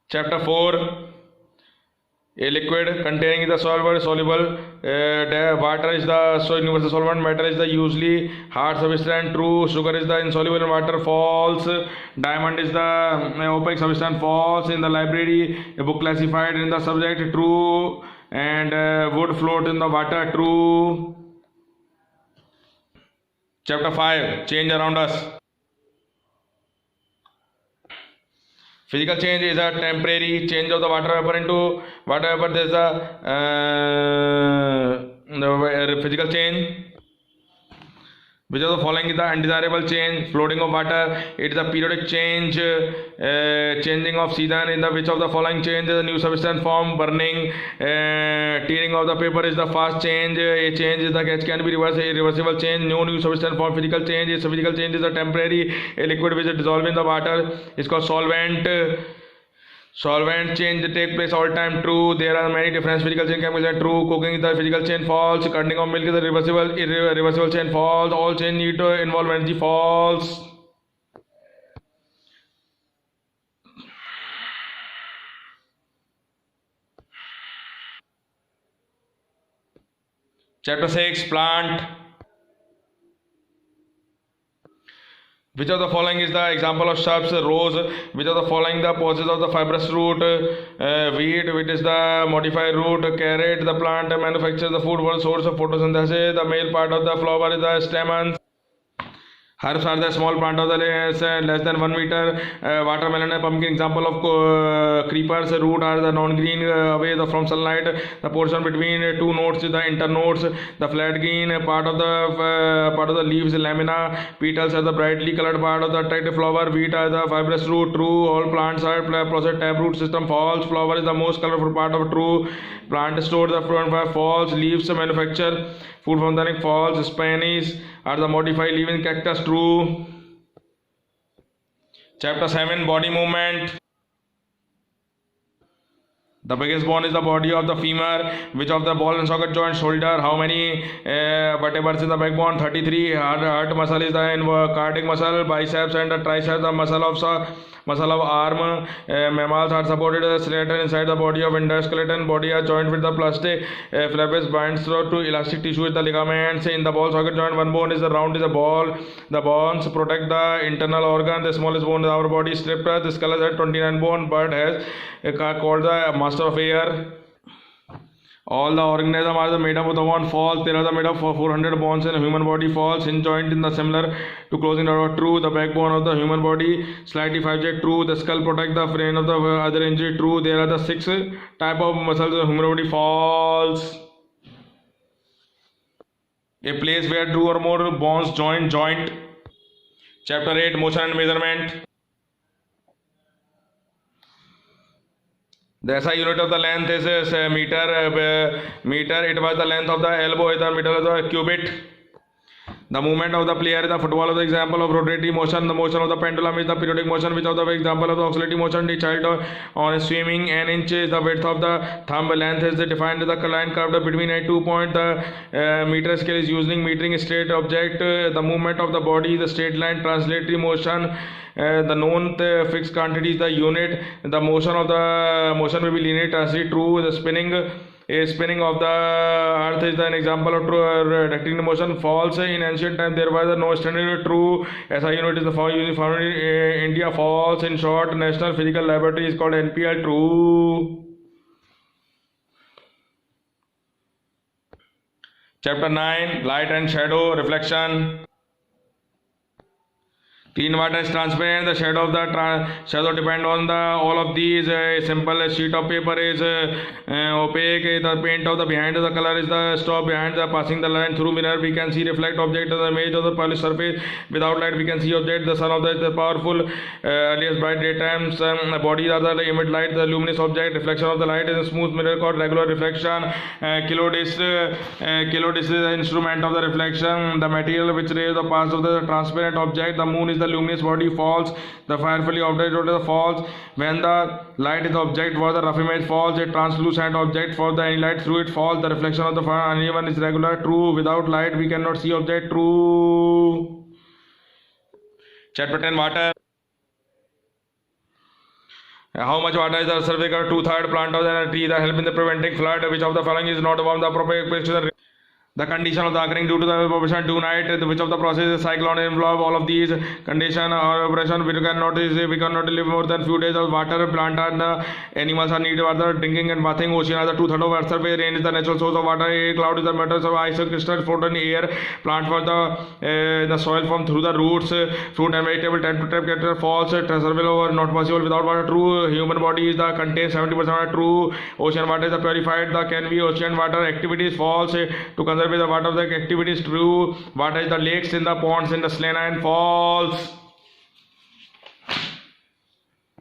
Chapter 4. A liquid containing the soluble water is the universal solvent, matter is the usually hard substance, true, sugar is the insoluble in water, false, diamond is the opaque substance, false, in the library a book classified in the subject, true, and wood float in the water, true. Chapter 5. Change around us. Physical change is a temporary change of the water vapor into water vapor. There is a physical change. Which of the following is the undesirable change? Floating of water. It is a periodic change. Changing of season. In the which of the following change is a new substance form? Burning. Tearing of the paper is the fast change. A change is the catch can be reversed. A reversible change. No new substance form. Physical change. A physical change is a temporary. A liquid which is dissolved in the water is called solvent. Solvent change take place all time, true. There are many different physical chain chemicals are true. Cooking is the physical chain, false. Curding of milk is the irreversible chain, false. All chain need to involve energy, false. Chapter 6. Plant. Which of the following is the example of shrubs? Rose. Which of the following the poses of the fibrous root? Wheat, which is the modified root. Carrot, the plant manufactures the food for the source of photosynthesis. The male part of the flower is the stamens. Herbs are the small plant of the less than 1 meter. Watermelon and pumpkin example of creepers. Root are the non-green away from sunlight. The portion between two nodes is the internodes. The flat green part of the leaves lamina. Petals are the brightly colored part of the attractive flower. Wheat are the fibrous root. True. All plants are processed taproot system. False. Flower is the most colorful part of true. Plant store the front by false. Leaves manufacture food from the false. Spanish are the modified living cactus, true. Chapter 7. Body movement. The biggest bone is the body of the femur. Which of the ball and socket joints? Shoulder. How many vertebrae in the backbone? 33. Heart muscle is the cardiac muscle. Biceps and the triceps the muscle of arm. Mammals are supported by the skeleton inside the body of endoskeleton. Body are joined with the plastic flaps binds through to elastic tissue with the ligaments. In the ball socket joint, one bone is the round is a ball. The bones protect the internal organ. The smallest bone in our body is striped. The skull has 29 bone. Bird has called the master of air. All the organisms are made up of the one false. There are the made up for 400 bones in a human body. False. Hinge joint in the similar to closing door. True. The backbone of the human body slightly 5J. True. The skull protect the brain of the other injury. True. There are the 6 type of muscles in the human body. False. A place where 2 or more bones join. Joint. Chapter 8. Motion and measurement. The SI unit of the length is meter. It was the length of the elbow is the meter of the cubit. The movement of the player in the football is the example of rotatory motion. The motion of the pendulum is the periodic motion, which of the example of the oscillating motion. The child on swimming, an inch is the width of the thumb. Length is defined as the line curved between a 2 point. The meter scale is using metering straight object. The movement of the body, the straight line, translatory motion. The known fixed quantity is the unit. The motion will be linear, translatory, true. The spinning of the earth is an example of rectangular motion. False. In ancient time there was no standard. True. SI unit is the found in India. False. In short, National Physical Laboratory is called NPL. True. Chapter 9. Light and shadow reflection. Clean water is transparent. The shadow of the shadow depend on the all of these. A simple sheet of paper is opaque. The paint of the behind the color is the stop behind the passing the line through mirror. We can see reflect object of the image of the polished surface. Without light, we can see object. The sun of the powerful earliest bright daytime. Bodies are the emit light. The luminous object. Reflection of the light is a smooth mirror called regular reflection. Kilodis is the instrument of the reflection. The material which rays the pass of the transparent object. The moon is the luminous body. False. The firefully object is the false. When the light is the object was the rough image. False. A translucent object for the any light through it. False. The reflection of the uneven is regular. True. Without light we cannot see object. True. Chapter 10. Water. How much water is the survey cover? 2/3 plant of the tree that help in the preventing flood. Which of the following is not one of the appropriate precision? The condition of the occurring due to the evaporation tonight, which of the process is cyclone involve? All of these condition or operation we cannot live more than few days of water. Plant and animals are needed water, drinking and bathing. Ocean are the 2/3 of earth surface. Rain is the natural source of water. Air cloud is the matter of ice crystal float in the air. Plant for the soil form through the roots. Fruit and vegetable tend to trap get false. Survival over not possible without water. True. Human body is the contains 70% water. True. Ocean water is the purified. The can be ocean water activities false. To conserve the water of the activities true. Water is the lakes in the ponds in the saline and falls.